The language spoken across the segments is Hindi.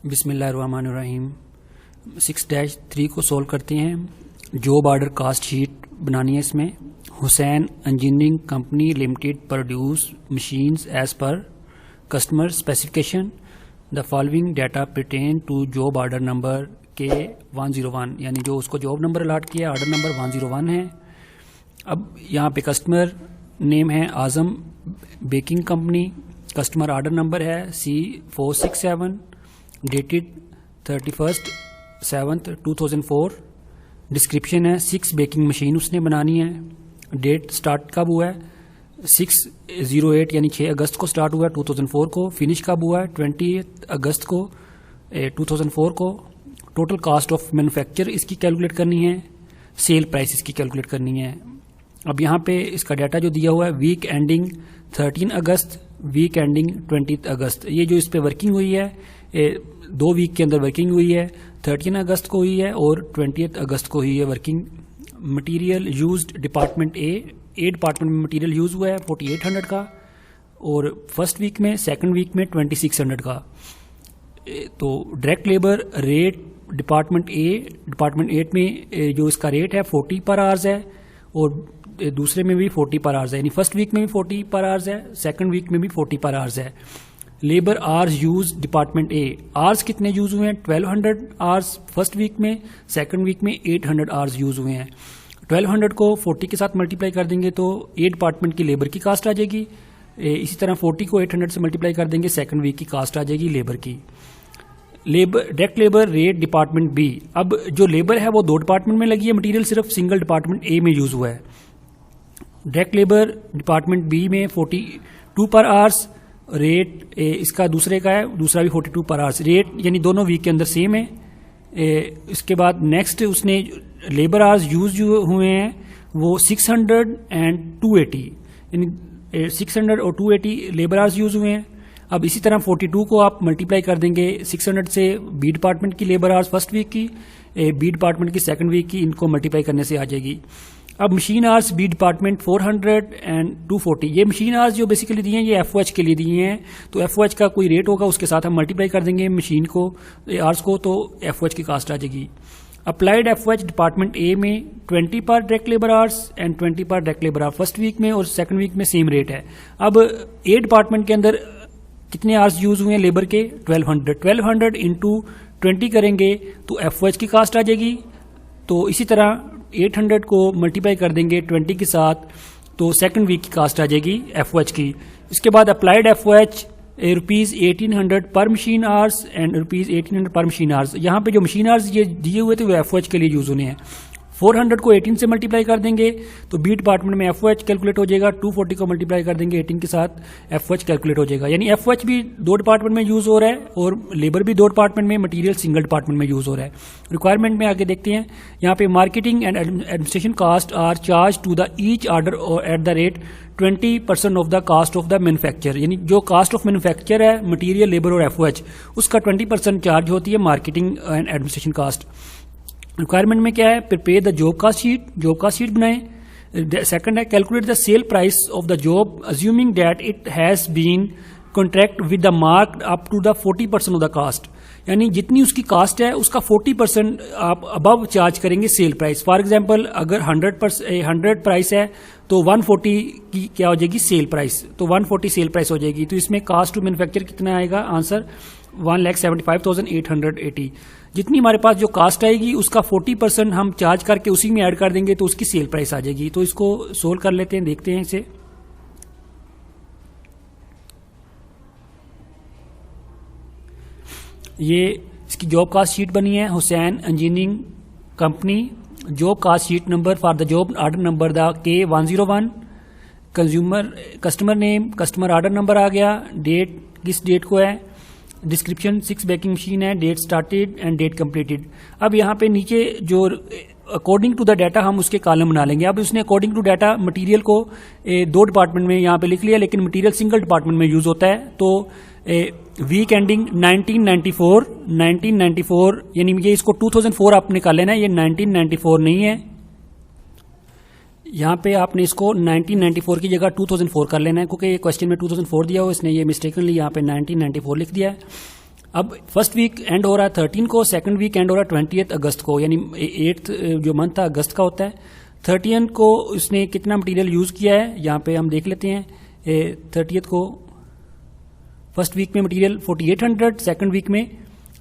बिस्मिल्लाहिर्रहमानिर्रहीम 6-3 को सॉल्व करते हैं। जॉब ऑर्डर कास्ट शीट बनानी है। इसमें Hussain engineering company limited produce machines as per customer specification. The following data pertain to job order number K 101, यानी जो उसको जॉब नंबर अलॉट किया ऑर्डर नंबर 101 है। अब यहाँ पे कस्टमर नेम है Azam baking company, customer order number है C467, डेटेड 31/7/2004। डिस्क्रिप्शन है 6 बेकिंग मशीन उसने बनानी है। डेट स्टार्ट कब हुआ है 6/08 यानी 6 अगस्त को स्टार्ट हुआ है 2004 को। फिनिश कब हुआ है 20 अगस्त को 2004 को। टोटल कास्ट ऑफ मैन्युफैक्चर इसकी कैलकुलेट करनी है, सेल प्राइस इसकी कैलकुलेट करनी है। अब यहाँ पे इसका डाटा जो दिया हुआ है वीक एंडिंग 13 अगस्त, वीक एंडिंग 20 अगस्त। ये जो इस पे वर्किंग हुई है 2 वीक के अंदर वर्किंग हुई है, 13 अगस्त को हुई है और 20 अगस्त को हुई है working. Material used department A department में मटेरियल यूज हुआ है 4800 का, और फर्स्ट वीक में सेकंड वीक में 2600 का। तो direct labour rate department A में जो इसका रेट है 40 पर आवर्स है, और दूसरे में भी 40 पर आवर्स है, यानी फर्स्ट वीक में भी 40 पर आवर्स है, सेकंड वीक में भी 40 पर आवर्स है। Labour hours use department A, hours कितने यूज हुए हैं 1200 आवर्स फर्स्ट वीक में, सेकंड वीक में 800 आवर्स यूज हुए हैं। 1200 को 40 के साथ मल्टीप्लाई कर देंगे तो ए डिपार्टमेंट की लेबर की कास्ट आ जाएगी। इसी तरह 40 को 800 से मल्टीप्लाई कर देंगे, सेकंड वीक की कास्ट आ जाएगी लेबर की। Labour direct labour rate department B, अब जो लेबर है वो 2 डिपार्टमेंट में लगी है, मटेरियल सिर्फ सिंगल डिपार्टमेंट ए में यूज हुआ है। डायरेक्ट लेबर डिपार्टमेंट बी में 42 पर आवर्स रेट, इसका दूसरे का है, दूसरा भी 42 पर आवर्स रेट, यानी दोनों वीक के अंदर सेम है। इसके बाद नेक्स्ट उसने लेबर आवर्स यूज हुए हैं वो 600 एंड 280, यानी 600 और 280 लेबर आवर्स यूज हुए हैं। अब इसी तरह 42 को आप मल्टीप्लाई कर देंगे 600 से बी डिपार्टमेंट की लेबर आवर्स फर्स्ट वीक की, बी डिपार्टमेंट की सेकंड वीक की, इनको मल्टीप्लाई करने से आ जाएगी। अब machine hours B department 400 and 240, ये मशीन आवर्स जो बेसिकली दिए हैं ये एफओएच के लिए दिए हैं, तो एफओएच का कोई रेट होगा उसके साथ हम मल्टीप्लाई कर देंगे मशीन को आवर्स को, तो एफओएच की कास्ट आ जाएगी। अप्लाइड एफओएच डिपार्टमेंट ए में 20 पर डायरेक्ट लेबर आवर्स एंड 20 पर direct labour hours first week में, और सेकंड वीक में सेम रेट है। अब ए डिपार्टमेंट के अंदर कितने आवर्स यूज हुए हैं लेबर के 1200 इंटू 20 करेंगे तो एफओएच की कास्ट आ जाएगी। तो इसी तरह 800 को मल्टीप्लाई कर देंगे 20 के साथ तो सेकंड वीक की कास्ट आ जाएगी एफओएच की। इसके बाद अप्लाइड एफओएच ₹1800 पर मशीन आवर्स एंड ₹1800 पर मशीन आवर्स। यहाँ पे जो मशीन आवर्स ये दिए हुए थे वो एफओएच के लिए यूज होने हैं। 400 को 18 से मल्टीप्लाई कर देंगे तो बी डिपार्टमेंट में एफओएच कैलकुलेट हो जाएगा, 240 को मल्टीप्लाई कर देंगे 18 के साथ एफओएच कैलकुलेट हो जाएगा। यानी एफओएच भी 2 डिपार्टमेंट में यूज हो रहा है और लेबर भी 2 डिपार्टमेंट में, मटेरियल सिंगल डिपार्टमेंट में यूज हो रहा है। रिक्वायरमेंट में आगे देखते हैं। यहाँ पे marketing and administration cost are charge to the each order at the rate 20% of the cost of the manufacture, यानी जो कास्ट ऑफ मैन्युफैक्चर है मटीरियल लेबर और एफओएच उसका 20% चार्ज होती है marketing and administration cost. Requirement में क्या है, prepare the job cost sheet बनाएं। सेकंड है calculate the sale price of the job assuming that it has been contract with the mark up to the 40% of the cost, यानी जितनी उसकी कास्ट है उसका 40% आप अबव चार्ज करेंगे सेल प्राइस। फॉर एग्जांपल अगर 100 प्राइस है तो 140 की क्या हो जाएगी सेल प्राइस, तो 140 सेल प्राइस हो जाएगी। तो इसमें कास्ट टू मैन्युफैक्चर कितना आएगा, आंसर 1,75,880। जितनी हमारे पास जो कास्ट आएगी उसका 40% हम चार्ज करके उसी में ऐड कर देंगे तो उसकी सेल प्राइस आ जाएगी। तो इसको सोल्व कर लेते हैं, देखते हैं इसे। ये इसकी जॉब कास्ट शीट बनी है Hussain engineering company. Job cost sheet number for the job order number the K101, customer name, customer order number आ गया, डेट किस डेट को है, डिस्क्रिप्शन 6 बेकिंग मशीन है, date started and date completed. अब यहाँ पे नीचे जो अकॉर्डिंग टू द डाटा हम उसके कॉलम बना लेंगे। अब उसने अकॉर्डिंग टू डाटा मटेरियल को 2 डिपार्टमेंट में यहाँ पे लिख लिया, लेकिन मटेरियल सिंगल डिपार्टमेंट में यूज होता है। तो वीक एंडिंग 1994 यानी ये इसको 2004 आप निकाल लेना है, ये 1994 नहीं है। यहाँ पे आपने इसको 1994 की जगह 2004 कर लेना है, क्योंकि ये क्वेश्चन में 2004 दिया हो, इसने ये मिस्टेकनली यहाँ पे 1994 लिख दिया है। अब फर्स्ट वीक एंड हो रहा है 13 को, सेकंड वीक एंड हो रहा है 20 अगस्त को, यानी 8 जो मंथ था अगस्त का होता है। 30 को उसने कितना मटेरियल यूज किया है यहाँ पे हम देख लेते हैं। 30 को फर्स्ट वीक में मटेरियल 4800, सेकंड वीक में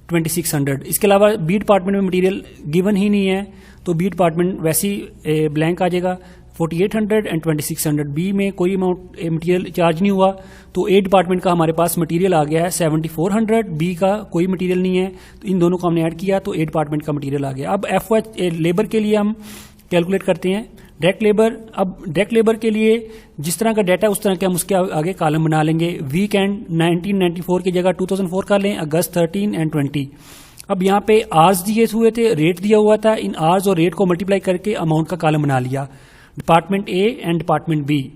2600। इसके अलावा बी डिपार्टमेंट में मटेरियल गिवन ही नहीं है, तो बी डिपार्टमेंट वैसे ही ब्लैंक आ जाएगा। 4800 एंड 2600 बी में कोई अमाउंट मटेरियल चार्ज नहीं हुआ, तो ए डिपार्टमेंट का हमारे पास मटेरियल आ गया है 7400, बी का कोई मटेरियल नहीं है, तो इन दोनों को हमने ऐड किया तो ए डिपार्टमेंट का मटेरियल आ गया। अब एफ लेबर के लिए हम कैलकुलेट करते हैं डायरेक्ट लेबर। अब डायरेक्ट लेबर के लिए जिस तरह का डाटा उस तरह के हम उसके आगे कॉलम बना लेंगे। वीक एंड 1994 की जगह 2004 कर लें, अगस्त 13 एंड 20। अब यहाँ पे आर्स दिए हुए थे, रेट दिया हुआ था, इन आर्स और रेट को मल्टीप्लाई करके अमाउंट का कॉलम बना लिया, department A and department B.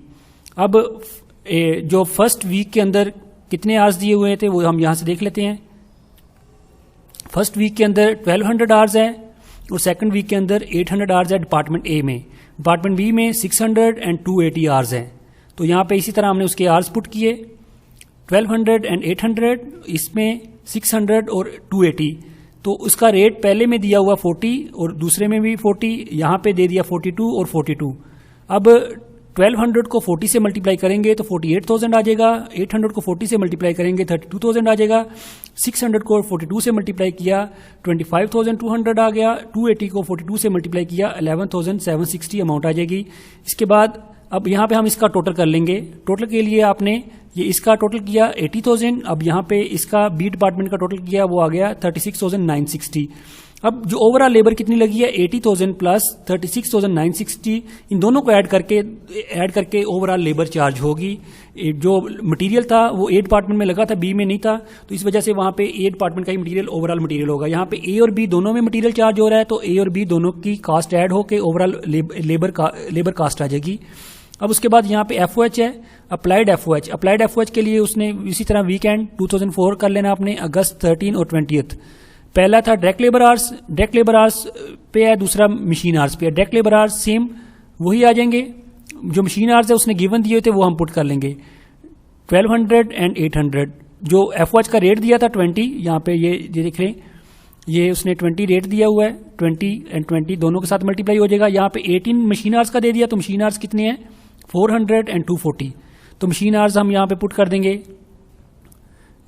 अब जो फर्स्ट वीक के अंदर कितने आर्स दिए हुए थे वो हम यहां से देख लेते हैं। फर्स्ट वीक के अंदर 1200 आवर्स है और सेकंड वीक के अंदर 800 आवर्स है डिपार्टमेंट ए में। डिपार्टमेंट बी में 600 एंड 280 आवर्स हैं। तो यहाँ पे इसी तरह हमने उसके आवर्स पुट किए, 1200 एंड 800, इसमें 600 और 280। तो उसका रेट पहले में दिया हुआ 40 और दूसरे में भी 40, यहाँ पे दे दिया 42 और 42। अब 1200 को 40 से मल्टीप्लाई करेंगे तो 48,000 आ जाएगा, 800 को 40 से मल्टीप्लाई करेंगे 32,000 आ जाएगा, 600 को 42 से मल्टीप्लाई किया 25,200 आ गया, 280 को 42 से मल्टीप्लाई किया 11,760 अमाउंट आ जाएगी। इसके बाद अब यहाँ पे हम इसका टोटल कर लेंगे। टोटल के लिए आपने ये इसका टोटल किया 80,000, अब यहाँ पे इसका बी डिपार्टमेंट का टोटल किया वो आ गया 36,960। अब जो ओवरऑल लेबर कितनी लगी है 80,000 प्लस 36,960, इन दोनों को ऐड करके ओवरऑल लेबर चार्ज होगी। जो मटेरियल था वो ए डिपार्टमेंट में लगा था, बी में नहीं था, तो इस वजह से वहां पे ए डिपार्टमेंट का ही मटेरियल ओवरऑल मटेरियल होगा। यहाँ पे ए और बी दोनों में मटेरियल चार्ज हो रहा है, तो ए और बी दोनों की कास्ट ऐड होकर ओवरऑल लेबर कास्ट आ जाएगी। अब उसके बाद यहाँ पे एफओएच है, अप्लाइड एफओएच। अप्लाइड एफओएच के लिए उसने इसी तरह वीकेंड 2004 कर लेना आपने, अगस्त 13 और 20। पहला था direct labour hours, direct labour hours पे है, दूसरा मशीन आवर्स पे है। डायरेक्ट लेबर आवर्स सेम वही आ जाएंगे, जो मशीन आवर्स है उसने गिवन दिए थे वो हम पुट कर लेंगे 1200 एंड 800। जो एफओएच का रेट दिया था 20, यहाँ पे ये देख लें, ये उसने 20 रेट दिया हुआ है, 20 एंड 20 दोनों के साथ मल्टीप्लाई हो जाएगा। यहाँ पे 18 मशीन आवर्स का दे दिया, तो मशीन आवर्स कितने हैं 400 एंड 240, तो मशीन आवर्स हम यहाँ पे पुट कर देंगे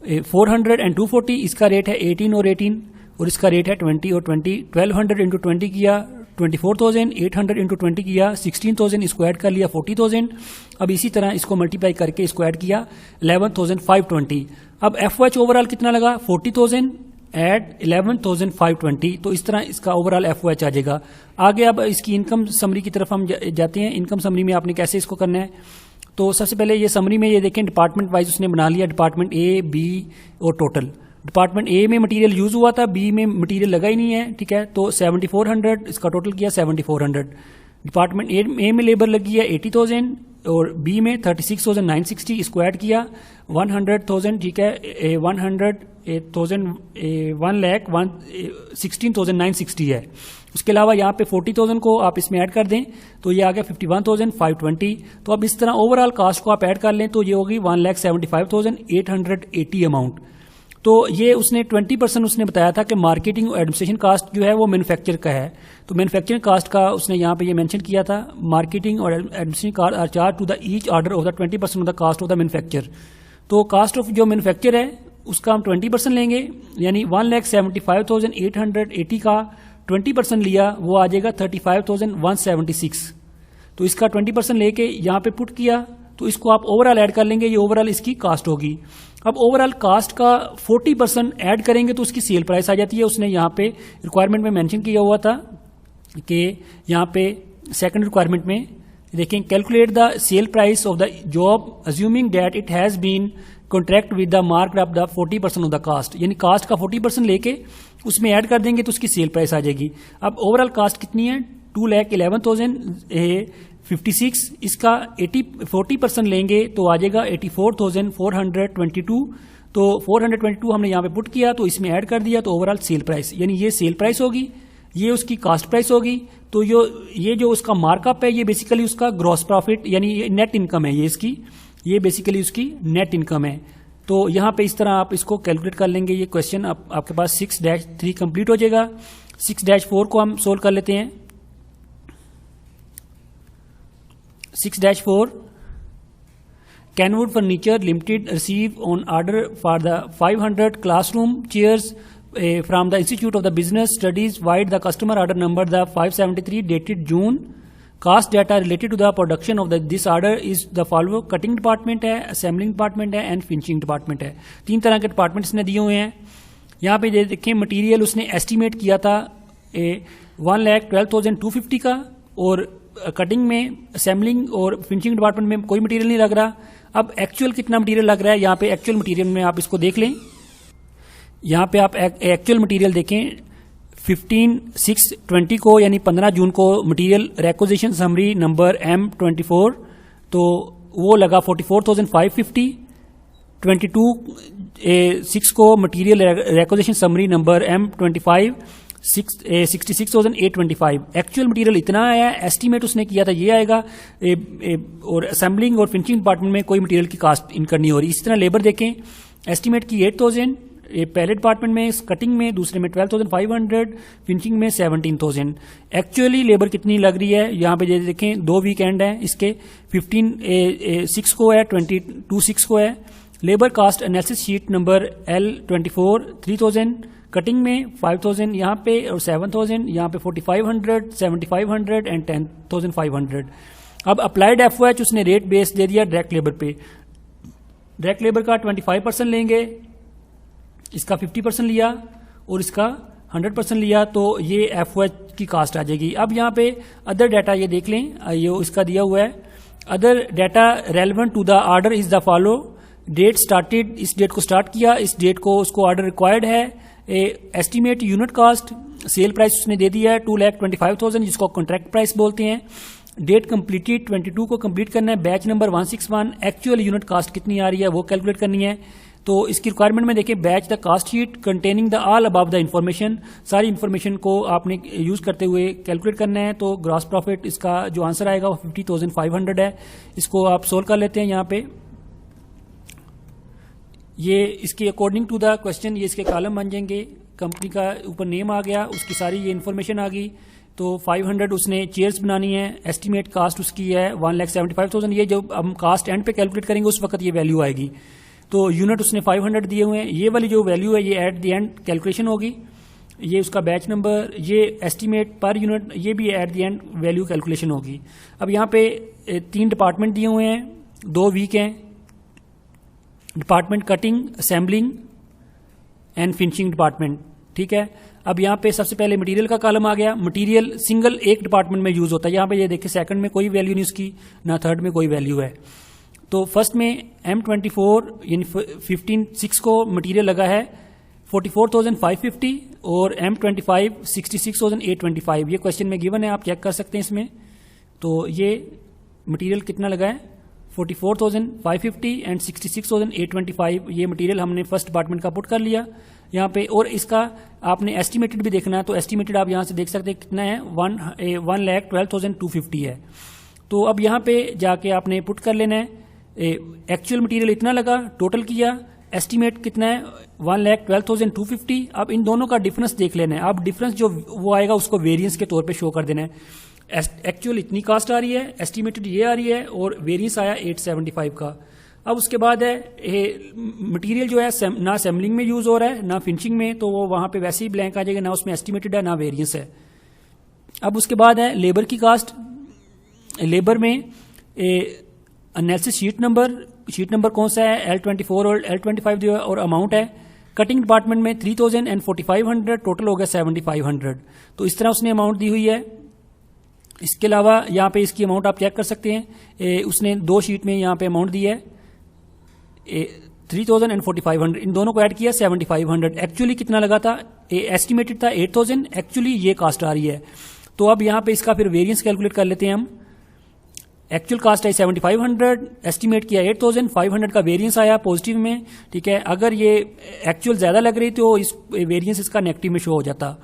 400 एंड 240। इसका रेट है 18 और 18 और इसका रेट है 20 और 20। 1200 इंटू 20 किया 24,000, 800 इंटू 20 किया 16,000, इसको ऐड कर लिया 40,000। अब इसी तरह इसको मल्टीप्लाई करके इसको ऐड किया 11,520। अब एफओएच ओवरऑल कितना लगा 40,000 एट 11,520, तो इस तरह इसका ओवरऑल एफओएच आ जाएगा। आगे अब इसकी इनकम समरी की तरफ हम जाते हैं। इनकम समरी में आपने कैसे इसको करना है, तो सबसे पहले ये समरी में ये देखें डिपार्टमेंट वाइज उसने बना लिया, डिपार्टमेंट ए बी और टोटल। डिपार्टमेंट ए में मटेरियल यूज हुआ था, बी में मटेरियल लगा ही नहीं है, ठीक है, तो 7400 इसका टोटल किया 7400। डिपार्टमेंट ए में लेबर लगी है 80,000 और बी में 36,960, इसको ऐड किया 100,000, ठीक है, 1,16,960 है। उसके अलावा यहाँ पे 40,000 को आप इसमें ऐड कर दें तो ये आ गया 51,520। तो अब इस तरह ओवरऑल कास्ट को आप ऐड कर लें तो ये होगी 1,75,880 अमाउंट। तो ये उसने 20% उसने बताया था कि मार्केटिंग और एडमिनिस्ट्रेशन कास्ट जो है वो मैन्युफैक्चर का है, तो मैन्युफैक्चरिंग कास्ट का उसने यहाँ पे ये मेंशन किया था, मार्केटिंग और administration cost are charge to the each order of the 20% of the cost of the manufacture. तो कास्ट ऑफ जो मैन्युफैक्चर है उसका हम 20% लेंगे, यानी 1,75,880 का 20% लिया वो आ जाएगा 35,176। तो इसका 20% लेके यहाँ पे पुट किया तो इसको आप ओवरऑल ऐड कर लेंगे, ये ओवरऑल इसकी कास्ट होगी। अब ओवरऑल कास्ट का 40% ऐड करेंगे तो उसकी सेल प्राइस आ जाती है। उसने यहाँ पे रिक्वायरमेंट में मेंशन किया हुआ था कि यहाँ पे सेकंड रिक्वायरमेंट में देखें, calculate the sale price of the job assuming that it has been contract with the mark of the 40% of the cost, यानी कास्ट का 40% लेके उसमें ऐड कर देंगे तो उसकी सेल प्राइस आ जाएगी। अब ओवरऑल कास्ट कितनी है 2,11,056, इसका 40% लेंगे तो आ जाएगा 84,422। तो 422 हमने यहाँ पे पुट किया तो इसमें ऐड कर दिया तो ओवरऑल सेल प्राइस, यानी ये सेल प्राइस होगी, ये उसकी कास्ट प्राइस होगी। तो ये जो उसका मार्कअप है ये बेसिकली उसका ग्रॉस प्रॉफिट यानी नेट इनकम है, ये इसकी, ये बेसिकली उसकी नेट इनकम है। तो यहाँ पे इस तरह आप इसको कैलकुलेट कर लेंगे। ये क्वेश्चन आपके पास 6-3 कंप्लीट हो जाएगा। 6-4 को हम सोल्व कर लेते हैं। 6-4 Kenwood Furniture Limited receive on order for the 500 classroom chairs from the Institute of the Business Studies. Wide the customer order number the 573 dated June. Cost data related to the production of this order is the follow. Cutting department है, assembling department है, and finishing department है। 3 तरह के डिपार्टमेंट्स ने दिए हुए हैं। यहाँ पे देखें मटेरियल उसने एस्टिमेट किया था 1,12,250 का, और कटिंग में, असेंबलिंग और फिनिशिंग डिपार्टमेंट में कोई मटेरियल नहीं लग रहा। अब एक्चुअल कितना मटेरियल लग रहा है, यहाँ पे एक्चुअल मटेरियल में आप इसको देख लें। यहाँ पे आप एक्चुअल मटेरियल देखें 15/6/20 को यानी 15 जून को material requisition summary number M24, तो वो लगा 44,550। 22/6 को material requisition summary number M25 66,825। Actual material इतना आया, एस्टीमेट उसने किया था ये आएगा। और असेंबलिंग और फिनिशिंग डिपार्टमेंट में कोई मटेरियल की कास्ट इनकर नहीं हो रही। इसी तरह लेबर देखें, एस्टीमेट की 8,000 पहले डिपार्टमेंट में, कटिंग में, दूसरे में 12,500, फिनिशिंग में 17,000। एक्चुअली लेबर कितनी लग रही है यहाँ पे देखें, 2 वीकेंड है इसके, 15/6 को है, 22/6 को है। Labour cost analysis sheet number L24 3,000, cutting में 5,000 यहाँ पे और 7,000 यहाँ पे, 4,500, 7,500 एंड 10,500। अब अप्लाइड FOH उसने रेट बेस दे दिया डायरेक्ट लेबर पे। डायरेक्ट लेबर का 25% लेंगे, इसका 50% लिया और इसका 100% लिया, तो ये FOH की कास्ट आ जाएगी। अब यहाँ पे अदर डाटा ये देख लें, ये इसका दिया हुआ है। Other data relevant to the order is the follow. Date started, इस डेट को स्टार्ट किया, इस डेट को उसको ऑर्डर रिक्वायर्ड है। Estimate unit cost, sale price उसने दे दिया है 2,25,000 जिसको कॉन्ट्रैक्ट प्राइस बोलते हैं। डेट कंप्लीटेड 22 को कंप्लीट करना है। Batch number 161। Actual unit cost कितनी आ रही है वो कैलकुलेट करनी है। तो इसकी रिक्वायरमेंट में देखिए, batch the cost sheet containing the all above the information, सारी इन्फॉर्मेशन को आपने यूज करते हुए कैलकुलेट करना है। तो ग्रॉस प्रॉफिट इसका जो आंसर आएगा वो 50,500 है। इसको आप सोल्व कर लेते हैं। यहाँ पे ये इसके अकॉर्डिंग टू द क्वेश्चन ये इसके कॉलम बन जाएंगे। कंपनी का ऊपर नेम आ गया, उसकी सारी ये इन्फॉर्मेशन आ गई। तो 500 उसने चेयर्स बनानी है। एस्टीमेट कास्ट उसकी है 1,75,000। ये जब हम कास्ट एंड पे कैलकुलेट करेंगे उस वक्त ये वैल्यू आएगी। तो यूनिट उसने 500 दिए हुए हैं। ये वाली जो वैल्यू है ये एट द एंड कैलकुलेशन होगी। ये उसका बैच नंबर, ये एस्टीमेट पर यूनिट, ये भी at the end value calculation होगी। अब यहाँ पे 3 डिपार्टमेंट दिए हुए हैं, 2 वीक हैं। Department cutting, assembling and finishing department, ठीक है। अब यहाँ पे सबसे पहले मटेरियल का कॉलम आ गया। मटेरियल सिंगल एक डिपार्टमेंट में यूज होता है। यहाँ पे ये देखिए, सेकंड में कोई वैल्यू नहीं उसकी, ना थर्ड में कोई वैल्यू है। तो फर्स्ट में M24 यानी 15/6 को मटेरियल लगा है 44,550 और M25 66,825। ये क्वेश्चन में गिवन है, आप चेक कर सकते हैं इसमें। तो ये मटेरियल कितना लगा है 44,550 एंड 66,825। ये मटेरियल हमने फर्स्ट डिपार्टमेंट का पुट कर लिया यहाँ पे। और इसका आपने एस्टिमेटेड भी देखना है, तो एस्टिमेटेड आप यहाँ से देख सकते हैं कितना है, 1,12,250 है। तो अब यहाँ पे जाके आपने पुट कर लेना है। एक्चुअल मटेरियल इतना लगा, टोटल किया, एस्टीमेट कितना है 1,12,250। अब इन दोनों का डिफरेंस देख लेना है। अब डिफरेंस जो वो आएगा उसको वेरिएंस के तौर पे शो कर देना है। एक्चुअल इतनी कास्ट आ रही है, एस्टीमेटेड ये आ रही है और वेरिएंस आया 875 का। अब उसके बाद है मटेरियल जो है ना असेंबलिंग में यूज हो रहा है ना फिनिशिंग में, तो वो वहां पे वैसे ही ब्लैंक आ जाएगा, ना उसमें एस्टीमेटेड है ना वेरिएंस है। अब उसके बाद है लेबर की कास्ट। लेबर में एनालिसिस शीट नंबर कौन सा है, L24 और L25 जो है, और अमाउंट है। कटिंग डिपार्टमेंट में 3,000 एंड 4,500, टोटल हो गया 7,500। तो इस तरह उसने अमाउंट दी हुई है। इसके अलावा यहाँ पे इसकी अमाउंट आप चेक कर सकते हैं। उसने 2 शीट में यहाँ पे अमाउंट दी है 3,000 एंड 4,500, इन दोनों को ऐड किया 7,500। एक्चुअली कितना लगा था, एस्टिमेटेड था 8,000, एक्चुअली ये कास्ट आ रही है। तो अब यहाँ पे इसका फिर वेरिएंस कैलकुलेट कर लेते हैं हम। एक्चुअल कास्ट है 7,500, एस्टिमेट किया 8,000, 500 का वेरिएंस आया पॉजिटिव में, ठीक है। अगर ये एक्चुअल ज्यादा लग रही तो इस वेरिएंस इसका नेगेटिव में शो हो जाता।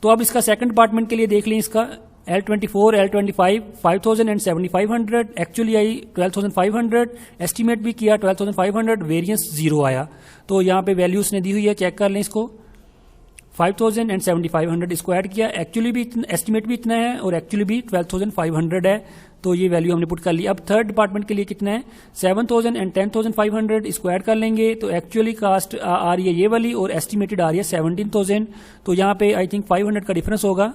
तो अब इसका सेकंड डिपार्टमेंट के लिए देख लें, इसका L24, L25 5000 and 7500, actually I 12500, estimate भी किया 12500, वेरिएंस 0 आया। तो यहाँ पे वैल्यू उसने दी हुई है, चेक कर लें इसको। 5000 एंड 7500 इसको ऐड किया, एक्चुअली भी एस्टिमेट भी इतना है और एक्चुअली भी 12500 है, तो ये वैल्यू हमने पुट कर ली। अब थर्ड डिपार्टमेंट के लिए कितना है, 7000 एंड 10500, इसको ऐड कर लेंगे तो एक्चुअली कास्ट आ रही है ये वाली और एस्टिमेटेड आ रही है 17000, तो यहाँ पे आई थिंक 500 का डिफरेंस होगा।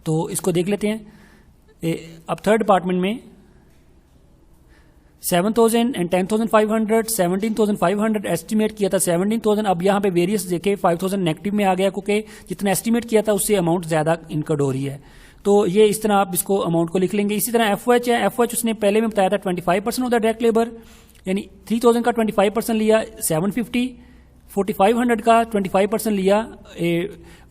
तो इसको देख लेते हैं। अब थर्ड डिपार्टमेंट में 7000 एंड 10500, 17500 एस्टिमेट किया था 17000। अब यहाँ पे वेरियस देखे 5000 नेगेटिव में आ गया क्योंकि जितना एस्टिमेट किया था उससे अमाउंट ज्यादा इनकर्ड हो रही है। तो ये इस तरह आप इसको अमाउंट को लिख लेंगे। इसी तरह FOH है, FOH उसने पहले में बताया था 25% ऑफ द डायरेक्ट लेबर, यानी 3000 का 25% लिया 750, 4500 का 25% लिया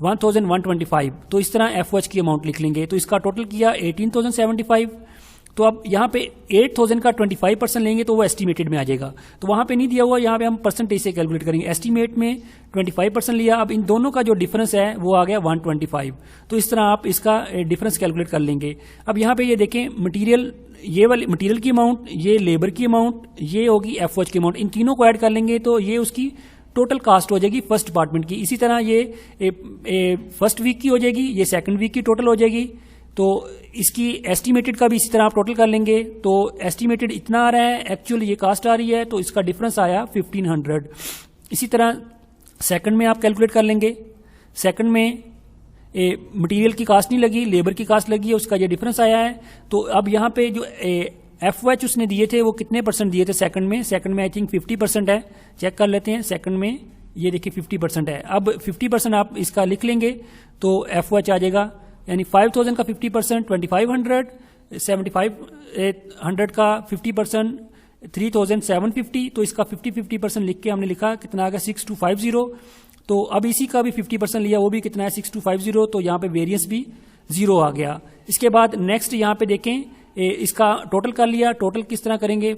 1125। तो इस तरह FOH की अमाउंट लिख लेंगे। तो इसका टोटल किया 18075। तो अब यहाँ पे 8000 का 25% लेंगे तो वो एस्टिमेटेड में आ जाएगा, तो वहां पे नहीं दिया हुआ, यहाँ पे हम परसेंटेज से कैलकुलेट करेंगे। एस्टिमेट में 25% लिया, अब इन दोनों का जो डिफरेंस है वो आ गया 125। तो इस तरह आप इसका डिफरेंस कैलकुलेट कर लेंगे। अब यहाँ पे ये देखें, मटीरियल, ये वाली मटीरियल की अमाउंट, ये लेबर की अमाउंट, ये होगी FOH की अमाउंट, इन तीनों को ऐड कर लेंगे तो ये उसकी टोटल कास्ट हो जाएगी फर्स्ट डिपार्टमेंट की। इसी तरह ये फर्स्ट वीक की हो जाएगी, ये सेकंड वीक की टोटल हो जाएगी। तो इसकी एस्टिमेटेड का भी इसी तरह आप टोटल कर लेंगे। तो एस्टिमेटेड इतना आ रहा है, एक्चुअली ये कास्ट आ रही है, तो इसका डिफरेंस आया 1500। इसी तरह सेकंड में आप कैलकुलेट कर लेंगे। सेकंड में मटेरियल की कास्ट नहीं लगी, लेबर की कास्ट लगी है, उसका ये डिफरेंस आया है। तो अब यहाँ पे जो FOH उसने दिए थे वो कितने परसेंट दिए थे सेकंड में? सेकंड में आई थिंक 50% है, चेक कर लेते हैं। सेकंड में ये देखिए 50% है। अब 50% आप इसका लिख लेंगे तो FOH आ जाएगा, यानी 5000 का 50% 2500, 7500 का 50% 3750। तो इसका 50% लिख के हमने लिखा, कितना आ गया 6250। तो अब इसी का भी 50% लिया, वो भी कितना है 6250। तो यहाँ पे वेरिएंस भी 0 आ गया। इसके बाद नेक्स्ट यहाँ पे देखें, इसका टोटल कर लिया। टोटल किस तरह करेंगे,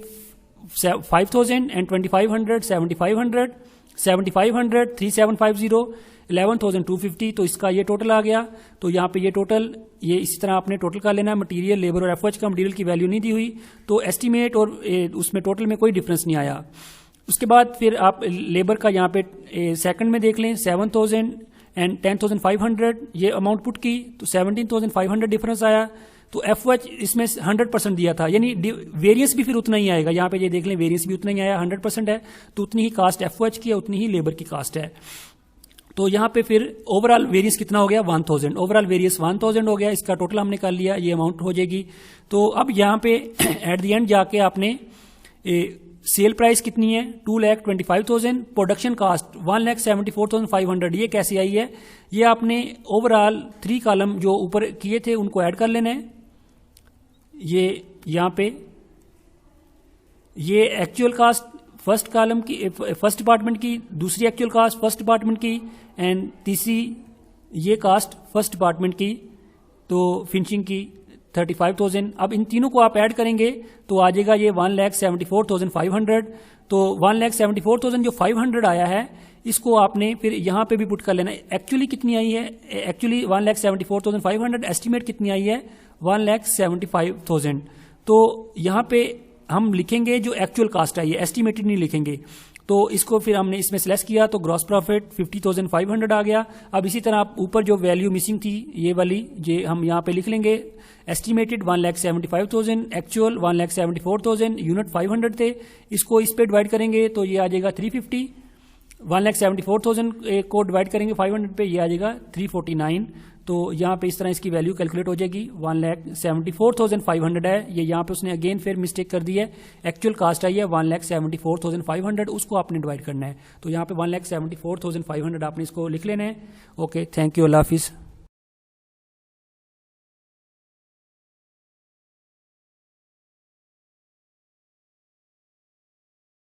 5000 एंड 2500, 7500, 7500, 3750, 11250। तो इसका ये टोटल आ गया। तो यहाँ पे ये टोटल, ये इसी तरह आपने टोटल कर लेना है। मटेरियल, लेबर और FOH का मटेरियल की वैल्यू नहीं दी हुई, तो एस्टीमेट और उसमें टोटल में कोई डिफरेंस नहीं आया। उसके बाद फिर आप लेबर का यहाँ पे सेकंड में देख लें, 7000 एंड 10500 ये अमाउंट पुट की, तो 17500 डिफरेंस आया। तो FOH इसमें 100% दिया था, यानी वेरिएंस भी फिर उतना ही आएगा। यहाँ पे ये देख लें, वेरिएंस भी उतना ही आया, 100% है, तो उतनी ही कास्ट FOH की है, उतनी ही लेबर की कास्ट है। तो यहाँ पे फिर ओवरऑल वेरिएंस कितना हो गया, 1000। ओवरऑल वेरिएंस 1000 हो गया, इसका टोटल हमने कर लिया, ये अमाउंट हो जाएगी। तो अब यहाँ पे एट द एंड जाके आपने सेल प्राइस कितनी है, 2,25,000, प्रोडक्शन कास्ट 1,74,500, ये कैसे आई है? ये आपने ओवरऑल 3 कॉलम जो ऊपर किए थे उनको ऐड कर लेना है। ये यहाँ पे ये एक्चुअल कास्ट फर्स्ट कॉलम की, फर्स्ट डिपार्टमेंट की, दूसरी एक्चुअल कास्ट फर्स्ट डिपार्टमेंट की, एंड तीसरी ये कास्ट फर्स्ट डिपार्टमेंट की, तो फिनिशिंग की 35,000। अब इन तीनों को आप ऐड करेंगे तो आ जाएगा ये 1,74,500। तो 1,74,000 जो 500 आया है, इसको आपने फिर यहाँ पे भी पुट कर लेना। एक्चुअली कितनी आई है, एक्चुअली 1,74,500, एस्टिमेट कितनी आई है 1,75,000। तो यहाँ पे हम लिखेंगे जो एक्चुअल कास्ट आई है, एस्टिमेटेड नहीं लिखेंगे। तो इसको फिर हमने इसमें सेलेक्ट किया, तो ग्रॉस प्रॉफिट 50,500 आ गया। अब इसी तरह आप ऊपर जो वैल्यू मिसिंग थी ये वाली, ये हम यहाँ पे लिख लेंगे। एस्टिमेटेड 1,75,000, एक्चुअल 1,74,000, यूनिट 500 थे, इसको इस पे डिवाइड करेंगे तो ये आ जाएगा 350। 1,74,000 को डिवाइड करेंगे 500 पे, ये आ जाएगा 349। तो यहाँ पे इस तरह इसकी वैल्यू कैलकुलेट हो जाएगी। 1,74,500 है, ये यहाँ पे उसने अगेन फिर मिस्टेक कर दी है, एक्चुअल कास्ट आई है 1,74,500, उसको आपने डिवाइड करना है। तो यहाँ पे 1,74,500 आपने इसको लिख लेना है। ओके, थैंक यू, अल्लाह हाफिज़।